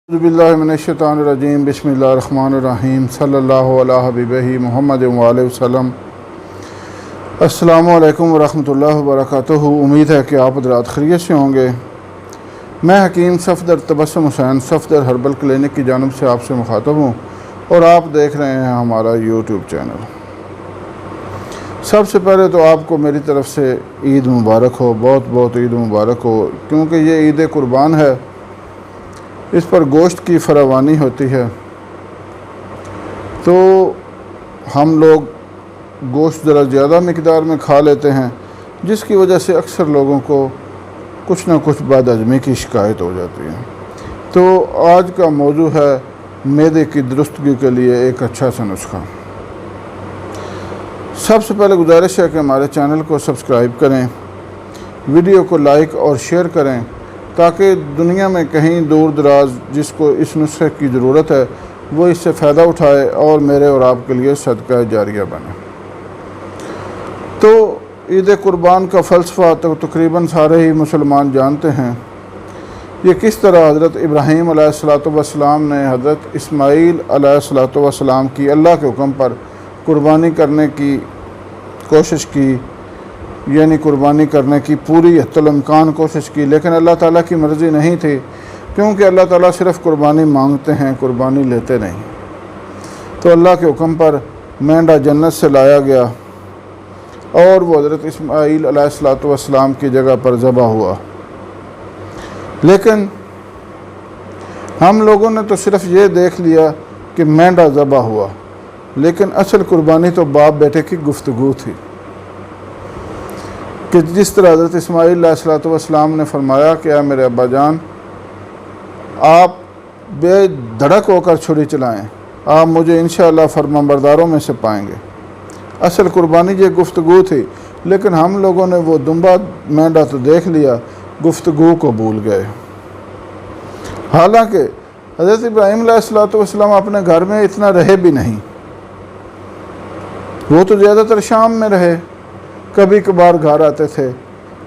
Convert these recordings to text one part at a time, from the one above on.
اعوذ باللہ من الشیطان الرجیم بسم اللہ الرحمن الرحیم صلی اللہ علیہ حبیبہ محمد وآلہ وسلم۔ السلام علیکم ورحمۃ اللہ وبرکاتہ۔ امید ہے کہ آپ حضرات خیریت سے ہوں گے۔ میں حکیم صفدر تبسم حسین صفدر ہربل کلینک کی جانب سے آپ سے مخاطب ہوں اور آپ دیکھ رہے ہیں ہمارا یوٹیوب چینل۔ سب سے پہلے تو آپ کو میری طرف سے عید مبارک ہو، بہت بہت عید مبارک ہو، کیونکہ یہ عید قربان ہے، اس پر گوشت کی فراوانی ہوتی ہے، تو ہم لوگ گوشت ذرا زیادہ مقدار میں کھا لیتے ہیں، جس کی وجہ سے اکثر لوگوں کو کچھ نہ کچھ بد ہضمی کی شکایت ہو جاتی ہے۔ تو آج کا موضوع ہے معدے کی درستگی کے لیے ایک اچھا سا نسخہ۔ سب سے پہلے گزارش ہے کہ ہمارے چینل کو سبسکرائب کریں، ویڈیو کو لائک اور شیئر کریں، تاکہ دنیا میں کہیں دور دراز جس کو اس نسخے کی ضرورت ہے وہ اس سے فائدہ اٹھائے اور میرے اور آپ کے لیے صدقہ جاریہ بنے۔ تو عید قربان کا فلسفہ تو تقریباً سارے ہی مسلمان جانتے ہیں۔ یہ کس طرح حضرت ابراہیم علیہ السلام نے حضرت اسماعیل علیہ السلام کی اللہ کے حکم پر قربانی کرنے کی کوشش کی، یعنی قربانی کرنے کی پوری حتی الامکان کوشش کی، لیکن اللہ تعالیٰ کی مرضی نہیں تھی، کیونکہ اللہ تعالیٰ صرف قربانی مانگتے ہیں، قربانی لیتے نہیں۔ تو اللہ کے حکم پر مینڈا جنت سے لایا گیا اور وہ حضرت اسماعیل علیہ السلام کی جگہ پر ذبح ہوا۔ لیکن ہم لوگوں نے تو صرف یہ دیکھ لیا کہ مینڈا ذبح ہوا، لیکن اصل قربانی تو باپ بیٹے کی گفتگو تھی، کہ جس طرح حضرت اسماعیل علیہ السلام نے فرمایا کہ اے میرے ابا جان، آپ بے دھڑک ہو کر چھری چلائیں، آپ مجھے انشاءاللہ فرمانبرداروں میں سے پائیں گے۔ اصل قربانی یہ گفتگو تھی، لیکن ہم لوگوں نے وہ دمبا مینڈا تو دیکھ لیا، گفتگو کو بھول گئے۔ حالانکہ حضرت ابراہیم علیہ السلام اپنے گھر میں اتنا رہے بھی نہیں، وہ تو زیادہ تر شام میں رہے، کبھی کبھار گھر آتے تھے۔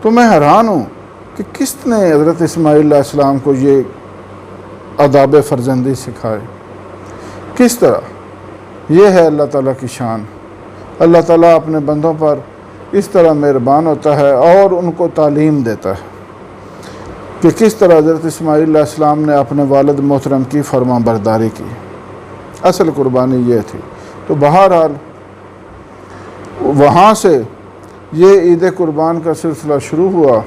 تو میں حیران ہوں کہ کس نے حضرت اسماعیل علیہ السلام کو یہ آداب فرزندی سکھائے، کس طرح؟ یہ ہے اللہ تعالیٰ کی شان۔ اللہ تعالیٰ اپنے بندوں پر اس طرح مہربان ہوتا ہے اور ان کو تعلیم دیتا ہے کہ کس طرح حضرت اسماعیل علیہ السلام نے اپنے والد محترم کی فرمان برداری کی۔ اصل قربانی یہ تھی۔ تو بہرحال وہاں سے یہ عید قربان کا سلسلہ شروع ہوا۔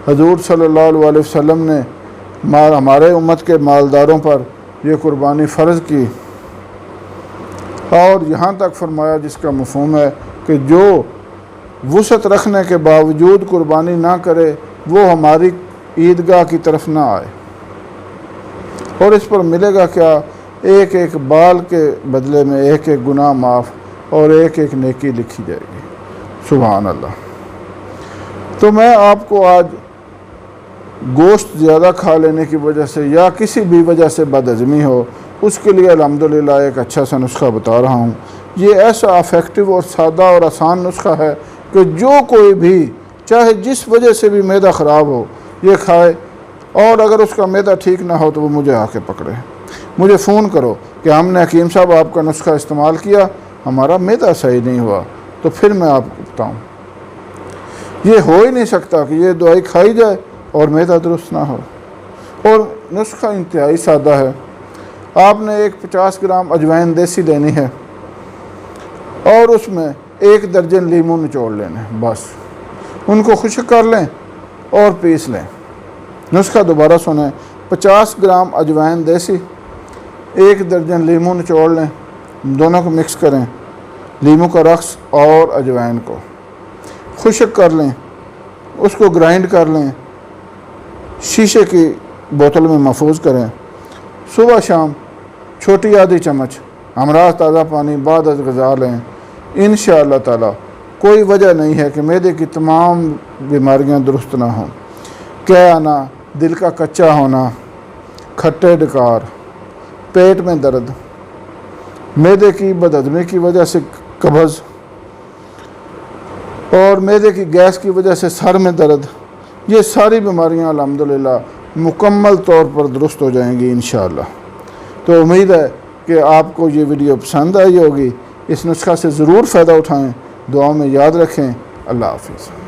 حضور صلی اللہ علیہ وسلم نے ہمارے امت کے مالداروں پر یہ قربانی فرض کی، اور یہاں تک فرمایا جس کا مفہوم ہے کہ جو وسعت رکھنے کے باوجود قربانی نہ کرے وہ ہماری عیدگاہ کی طرف نہ آئے، اور اس پر ملے گا کیا؟ ایک ایک بال کے بدلے میں ایک ایک گناہ معاف اور ایک ایک نیکی لکھی جائے گی۔ سبحان اللہ۔ تو میں آپ کو آج گوشت زیادہ کھا لینے کی وجہ سے یا کسی بھی وجہ سے بد ہضمی ہو، اس کے لیے الحمدللہ ایک اچھا سا نسخہ بتا رہا ہوں۔ یہ ایسا افیکٹو اور سادہ اور آسان نسخہ ہے کہ جو کوئی بھی چاہے جس وجہ سے بھی معدہ خراب ہو یہ کھائے، اور اگر اس کا معدہ ٹھیک نہ ہو تو وہ مجھے آ کے پکڑے، مجھے فون کرو کہ ہم نے حکیم صاحب آپ کا نسخہ استعمال کیا، ہمارا معدہ صحیح نہیں ہوا، تو پھر میں آپ کو بتاؤں۔ یہ ہو ہی نہیں سکتا کہ یہ دوائی کھائی جائے اور معدہ درست نہ ہو۔ اور نسخہ انتہائی سادہ ہے۔ آپ نے ایک 50 گرام اجوائن دیسی لینی ہے اور اس میں 1 درجن لیموں نچوڑ لینے، بس ان کو خشک کر لیں اور پیس لیں۔ نسخہ دوبارہ سنیں، 50 گرام اجوائن دیسی، 1 درجن لیموں نچوڑ لیں، دونوں کو مکس کریں، لیموں کا رس اور اجوائن کو خشک کر لیں، اس کو گرائنڈ کر لیں، شیشے کی بوتل میں محفوظ کریں۔ صبح شام چھوٹی آدھی چمچ ہمراہ تازہ پانی بعد از غذا لیں۔ انشاءاللہ تعالی کوئی وجہ نہیں ہے کہ معدے کی تمام بیماریاں درست نہ ہوں۔ کہہ آنا، دل کا کچا ہونا، کھٹے ڈکار، پیٹ میں درد، معدے کی بد ہضمی کی وجہ سے قبض، اور معدے کی گیس کی وجہ سے سر میں درد، یہ ساری بیماریاں الحمدللہ مکمل طور پر درست ہو جائیں گی انشاءاللہ۔ تو امید ہے کہ آپ کو یہ ویڈیو پسند آئی ہوگی، اس نسخہ سے ضرور فائدہ اٹھائیں، دعاؤں میں یاد رکھیں۔ اللہ حافظ۔